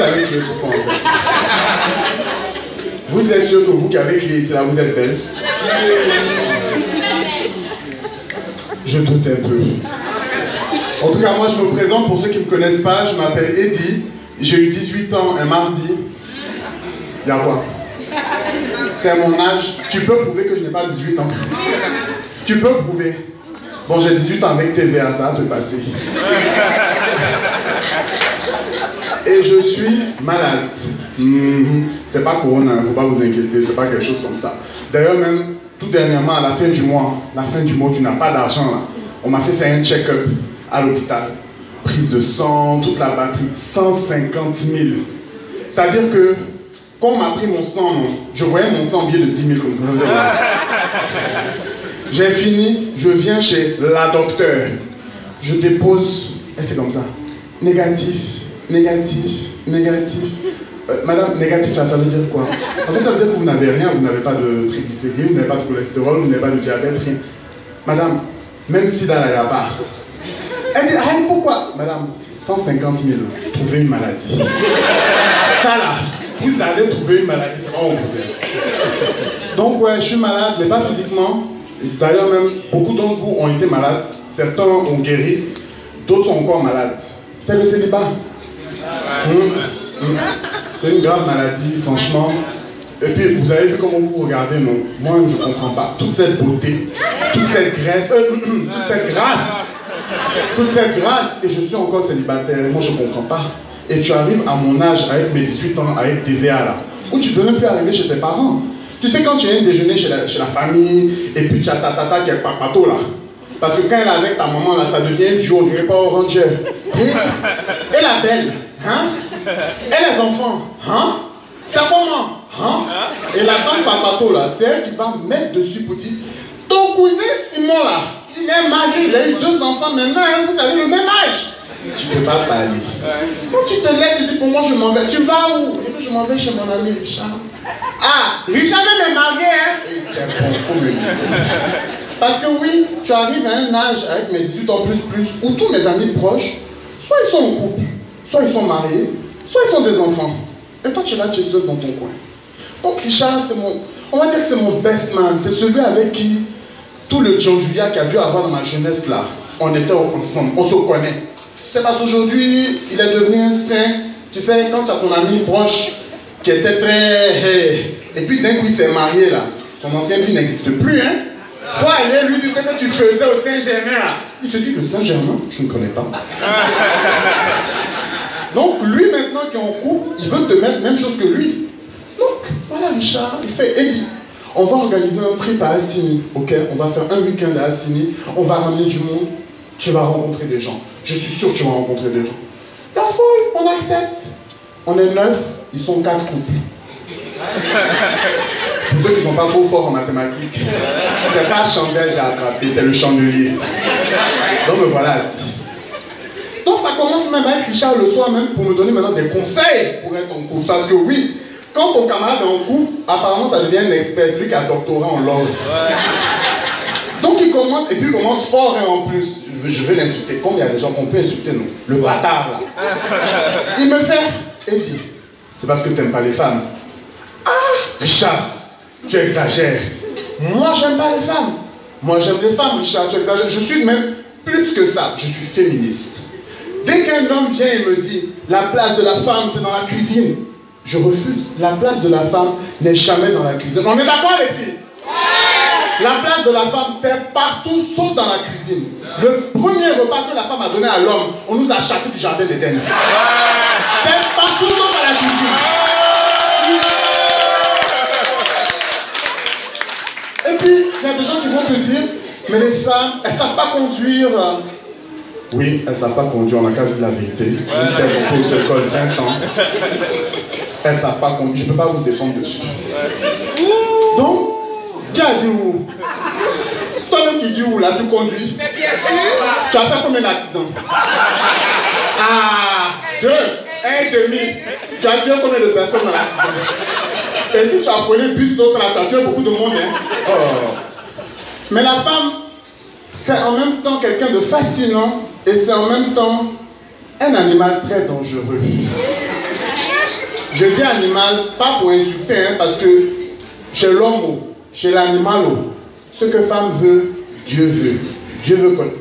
avez crié pourquoi en fait? Vous êtes sûr que vous qui avez crié cela, vous êtes belle? Je doute un peu. En tout cas, moi je me présente pour ceux qui ne me connaissent pas. Je m'appelle Eddie. J'ai eu 18 ans un mardi. Il y a quoi? C'est mon âge. Tu peux prouver que je n'ai pas 18 ans. Tu peux prouver. Bon, j'ai 18 ans avec TVA, ça va te passer. Et je suis malade. C'est pas corona, il ne faut pas vous inquiéter, c'est pas quelque chose comme ça. D'ailleurs, même tout dernièrement, à la fin du mois, tu n'as pas d'argent là. On m'a fait faire un check-up à l'hôpital. Prise de sang, toute la batterie, 150 000. C'est-à-dire que quand on m'a pris mon sang, je voyais mon sang billet de 10 000 comme ça. J'ai fini, je viens chez la docteure. Je dépose, elle fait comme ça. Négatif, négatif, négatif. Madame, négatif là, ça veut dire quoi? En fait, ça veut dire que vous n'avez rien, vous n'avez pas de triglycérides, vous n'avez pas de cholestérol, vous n'avez pas de diabète, rien. Madame, même si là, il n'y a pas. Elle dit, ah, pourquoi? Madame, 150 000, trouvez une maladie. Ça là, vous allez trouver une maladie, c'est pas mon problème. Donc ouais, je suis malade, mais pas physiquement. D'ailleurs même, beaucoup d'entre vous ont été malades. Certains ont guéri, d'autres sont encore malades. C'est le célibat. C'est une grave maladie, franchement. Et puis, vous avez vu comment vous regardez, non? Moi, je ne comprends pas. Toute cette beauté, toute cette graisse, toute cette grâce, et je suis encore célibataire. Moi, je ne comprends pas. Et tu arrives à mon âge, avec mes 18 ans, avec TVA là, où tu ne peux même plus arriver chez tes parents. Tu sais, quand tu viens déjeuner chez la famille, et puis tu as ta tata qui est papato là. Parce que quand elle est avec ta maman là, ça devient du haut, pas orange. Et la belle, hein? Et les enfants, hein? C'est comment? Hein? Et la femme papato là, c'est elle qui va mettre dessus pour dire, ton cousin Simon là, il est marié, il a eu 2 enfants maintenant, hein, vous avez le même âge. Tu ne peux pas parler. Quand tu te lèves, tu dis pour moi je m'en vais. Tu vas où? C'est que je m'en vais chez mon ami Richard. Ah, Richard même est marié, hein? Et c'est bon, faut me dire. Parce que oui, tu arrives à un âge avec mes 18 ans plus, où tous mes amis proches, soit ils sont en couple, soit ils sont mariés, soit ils sont des enfants. Et toi tu es là, tu es seul dans ton coin. Donc Richard, c'est mon, on va dire que c'est mon best man. C'est celui avec qui tout le John Julia qui a dû avoir dans ma jeunesse là, on était ensemble, on se connaît. C'est parce qu'aujourd'hui, il est devenu un saint. Tu sais, quand tu as ton ami proche qui était très... Et puis d'un coup, il s'est marié là. Son ancienne vie n'existe plus, hein. Faut aller lui dire ce que tu faisais au Saint-Germain là. Il te dit, le Saint-Germain, je ne connais pas. Donc lui maintenant qui est en couple, il veut te mettre même chose que lui. Donc, voilà Richard, il fait, Eddie, on va organiser un trip à Assini, ok? On va faire un week-end à Assini, on va ramener du monde, tu vas rencontrer des gens. Je suis sûr que tu vas rencontrer des gens. La foule, on accepte. On est 9, ils sont 4 couples. Pour ceux qui ne sont pas trop forts en mathématiques, c'est pas chandelle j'ai attrapé, c'est le chandelier. Donc me voilà assis. Donc ça commence même avec Richard le soir même pour me donner maintenant des conseils pour être en couple. Parce que oui, quand ton camarade est en couple, apparemment ça devient un expert, celui qui a doctorat en langue. Donc il commence, et puis il commence fort hein, en plus. Je vais l'insulter, comme il y a des gens qu'on peut insulter, non? Le bâtard là. Il me fait, Eddie, c'est parce que tu n'aimes pas les femmes. Ah, Richard, tu exagères. Moi j'aime pas les femmes. Moi j'aime les femmes, Richard, tu exagères. Je suis même plus que ça, je suis féministe. Dès qu'un homme vient et me dit, la place de la femme c'est dans la cuisine, je refuse. La place de la femme n'est jamais dans la cuisine. On est d'accord les filles? La place de la femme, c'est partout sauf dans la cuisine. Le premier repas que la femme a donné à l'homme, on nous a chassés du jardin d'Éden. C'est partout sauf dans la cuisine. Et puis, il y a des gens qui vont te dire, mais les femmes, elles ne savent pas conduire. Oui, elles ne savent pas conduire, on a qu'à dire la vérité. Une certaine école, 20 ans. Elles ne savent pas conduire, je ne peux pas vous défendre dessus. Donc, qui a dit où? Toi-même qui dis où là, tu conduis? Mais bien sûr. Tu as fait combien d'accidents? Ah, 2, 1,5. Tu as tué combien de personnes dans l'accident? Et si tu as volé bus d'autres là, tu as tué beaucoup de monde, hein? Oh. Mais la femme, c'est en même temps quelqu'un de fascinant et c'est en même temps un animal très dangereux. Je dis animal, pas pour insulter, hein, parce que chez l'homme, chez l'animal, ce que femme veut, Dieu veut.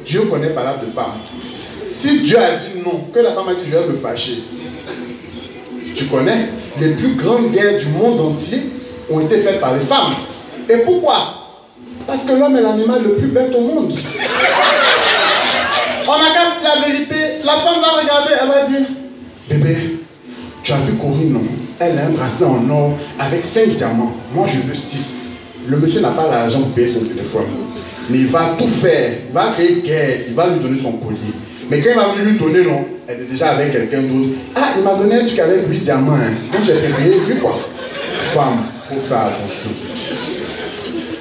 Dieu connaît parole de femme. Si Dieu a dit non, que la femme a dit je vais me fâcher, tu connais, les plus grandes guerres du monde entier ont été faites par les femmes. Et pourquoi? Parce que l'homme est l'animal le plus bête au monde. On a qu'à dire la vérité. La femme va regarder, elle va dire, bébé, tu as vu Corinne, non? Elle a un bracelet en or avec 5 diamants. Moi, je veux 6. Le monsieur n'a pas l'argent pour payer son téléphone. Mais il va tout faire. Il va créer guerre. Il va lui donner son collier. Mais quand il va lui donner, non, elle est déjà avec quelqu'un d'autre. Ah, il m'a donné un truc avec 8 diamants. Hein. Donc j'ai fait payer, lui quoi. Femme, faut faire attention.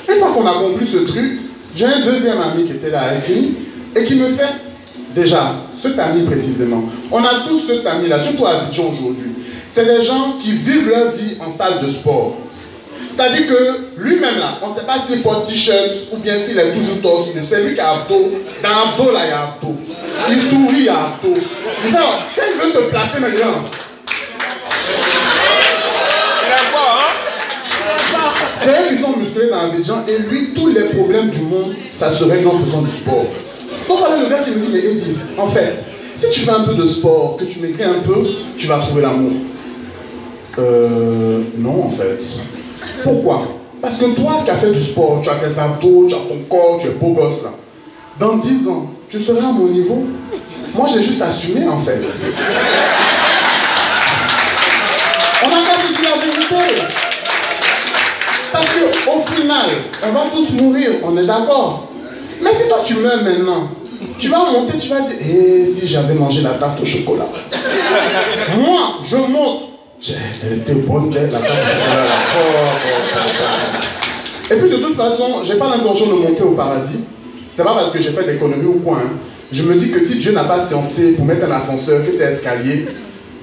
Une fois qu'on a conclu ce truc, j'ai un deuxième ami qui était là assis et qui me fait, déjà, cet ami précisément. On a tous cet ami là, surtout à Abidjan aujourd'hui. C'est des gens qui vivent leur vie en salle de sport. C'est-à-dire que lui-même là, on ne sait pas s'il porte t-shirt ou bien s'il est toujours torse. C'est lui qui a abdos. Dans abdos là, il y a abdos. Il sourit, il y a abdos. Quand il veut se placer maintenant. C'est eux qui sont musclés dans Abidjan et lui, tous les problèmes du monde, ça se règle en faisant du sport. Donc voilà le gars qui me dit, mais Eddie, en fait, si tu fais un peu de sport, que tu maigris un peu, tu vas trouver l'amour. Non en fait. Pourquoi? Parce que toi qui as fait du sport, tu as tes abdos, tu as ton corps, tu es beau gosse là. Dans 10 ans, tu seras à mon niveau. Moi j'ai juste assumé en fait. On n'a qu'à se dire la vérité. Parce qu'au final, on va tous mourir, on est d'accord. Mais si toi tu meurs maintenant, tu vas monter, tu vas dire, eh, si j'avais mangé la tarte au chocolat. Moi, je monte. Elle était bonne, la tarte au chocolat. Et puis de toute façon, je n'ai pas l'intention de monter au paradis. C'est pas parce que j'ai fait des conneries ou quoi. Hein. Je me dis que si Dieu n'a pas sciencé pour mettre un ascenseur, que c'est escalier,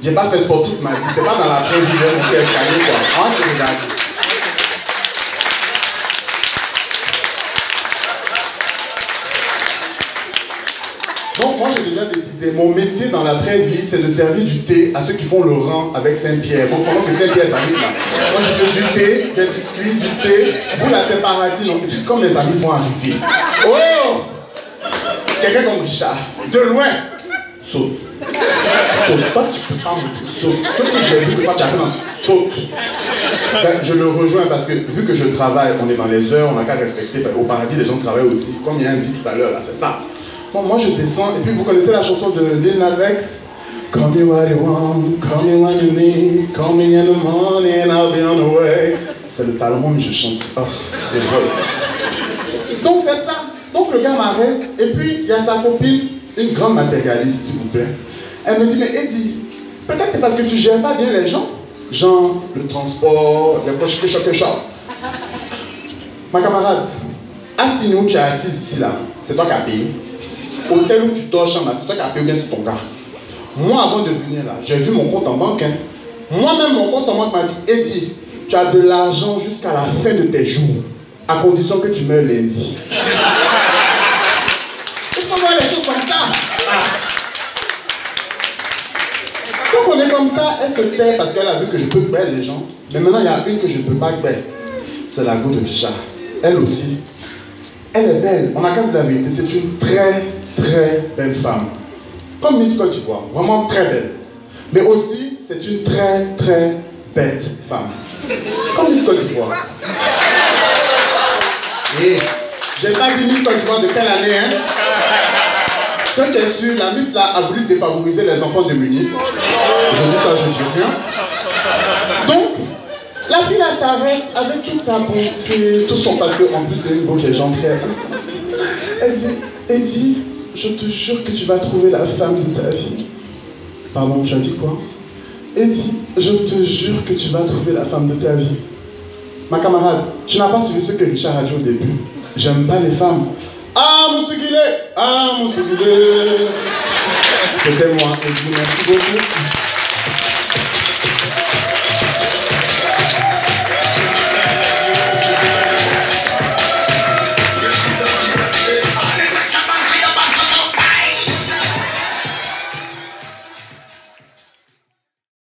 j'ai pas fait sport toute ma vie. C'est pas dans la vraie vie, je vais monter escalier quoi. Hein, je regarde. Donc moi j'ai déjà décidé, mon métier dans la vraie vie, c'est de servir du thé à ceux qui font le rang avec Saint-Pierre. Donc pendant que Saint-Pierre arrive là, moi je fais du thé, des biscuits, du thé. Vous là c'est paradis, donc et puis comme les amis vont arriver. Oh! Quelqu'un comme Richard, de loin, saute. Saute, toi tu peux pas me saute. Ce que j'ai vu que toi tu as fait, non, saute. Ben, je le rejoins parce que vu que je travaille, on est dans les heures, on n'a qu'à respecter. Au paradis les gens travaillent aussi, comme il y a un dit tout à l'heure là, c'est ça. Bon, moi je descends, et puis vous connaissez la chanson de Lil Nas X? Call me what you want, call me what you need, call me in the morning, I'll be on the way. C'est le talent, mais je chante. Oh, c'est vrai. Donc c'est ça. Donc le gars m'arrête, et puis il y a sa copine, une grande matérialiste, s'il vous plaît. Elle me dit, mais Eddie, peut-être c'est parce que tu gères pas bien les gens. Genre, le transport, les poches que choc. Ma camarade, assis où tu es assise ici là, c'est toi qui as payé. Hôtel où tu dors, chambre, c'est toi qui as payé, bien c'est ton gars. Moi, avant de venir là, j'ai vu mon compte en banque. Hein. Moi-même, mon compte en banque m'a dit, Eddie, tu as de l'argent jusqu'à la fin de tes jours, à condition que tu meurs lundi. Il faut voir les choses comme ça. Quand on est comme ça, elle se tait parce qu'elle a vu que je peux payer les gens. Mais maintenant, il y a une que je ne peux pas payer. C'est la go de Richard. Elle aussi. Elle est belle. On a qu'à se dire la vérité. C'est une très, très belle femme. Comme Miss Côte d'Ivoire. Vraiment très belle. Mais aussi, c'est une très, très bête femme. Comme Miss Côte d'Ivoire. Et j'ai pas dit Miss Côte d'Ivoire de quelle année, hein? Ce qui est sûr, la Miss là a voulu défavoriser les enfants démunis. Je dis ça, je ne dis rien. Donc, la fille là s'arrête avec toute sa bonté, tout son parce qu'en plus c'est une go qui est gentille. Elle dit, Eddie, je te jure que tu vas trouver la femme de ta vie. Pardon, tu as dit quoi? Eddie, je te jure que tu vas trouver la femme de ta vie. Ma camarade, tu n'as pas suivi ce que Richard a dit au début. J'aime pas les femmes. Ah, Moussouguilé! Ah, Moussouguilé! C'était moi, Eddie, merci beaucoup.